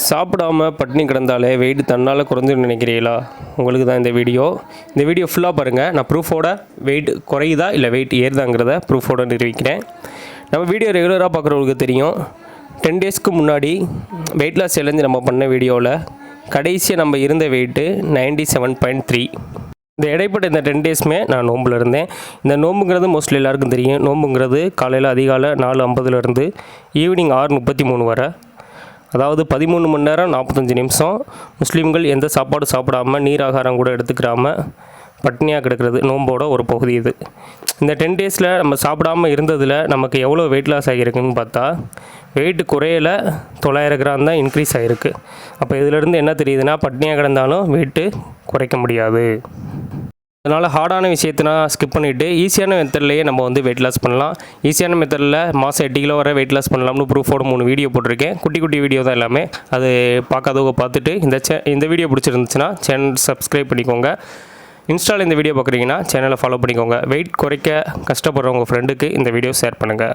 சாப்பிடாம பட்டினி கிடந்தாலே வெயிட் தன்னால் குறைஞ்சுன்னு நினைக்கிறீங்களா? உங்களுக்கு தான் இந்த வீடியோ ஃபுல்லாக பாருங்கள். நான் ப்ரூஃபோட வெயிட் குறையுதா இல்லை வெயிட் ஏறுதாங்கிறத ப்ரூஃபோட நிரூபிக்கிறேன். நம்ம வீடியோ ரெகுலராக பார்க்குறவங்களுக்கு தெரியும், 10 டேஸ்க்கு முன்னாடி வெயிட் லாஸ் சேலஞ்சு நம்ம பண்ண வீடியோவில் கடைசியாக நம்ம இருந்த வெயிட்டு 97.3. இந்த இடைப்பட்ட இந்த 10 டேஸுமே நான் நோம்பில் இருந்தேன். இந்த நோம்புங்கிறது மோஸ்ட்லி எல்லாருக்கும் தெரியும். நோம்புங்கிறது காலையில் அதிகாலை 4:50 ஈவினிங் 6:33 வரை, அதாவது 13 மணி நேரம் 45 நிமிஷம் முஸ்லீம்கள் எந்த சாப்பாடும் சாப்பிடாமல் நீர் ஆகாரம் கூட எடுத்துக்கிறாமல் பட்னியாக கிடக்கிறது நோம்போட ஒரு பகுதி இது. இந்த 10 டேஸில் நம்ம சாப்பிடாமல் இருந்ததில் நமக்கு எவ்வளோ வெயிட் லாஸ் ஆகியிருக்குன்னு பார்த்தா, வெயிட் குறையில 900 கிராம் தான் இன்க்ரீஸ் ஆகிருக்கு. அப்போ இதிலேருந்து என்ன தெரியுதுன்னா, பட்னியாக கிடந்தாலும் வெயிட்டு குறைக்க முடியாது. அதனால் ஹார்டான விஷயத்தை நான் ஸ்கிப் பண்ணிவிட்டு ஈஸியான மெத்தட்லேயே நம்ம வெயிட் லாஸ் பண்ணலாம். ஈஸியான மெத்தடில் மாதம் 8 கிலோ வரை வெயிட் லாஸ் பண்ணலாம்னு ப்ரூஃபோட 3 வீடியோ போட்டிருக்கேன். குட்டி வீடியோ தான் எல்லாமே. அது பார்க்காதவங்க பார்த்துட்டு இந்த வீடியோ பிடிச்சிருந்துச்சுன்னா சேனல் சப்ஸ்கிரைப் பண்ணிக்கோங்க. இன்ஸ்டாவில் இந்த வீடியோ பார்க்குறீங்கன்னா சேனலை ஃபாலோ பண்ணிக்கோங்க. வெயிட் குறைக்க கஷ்டப்படுறவங்க ஃப்ரெண்டுக்கு இந்த வீடியோ ஷேர் பண்ணுங்கள்.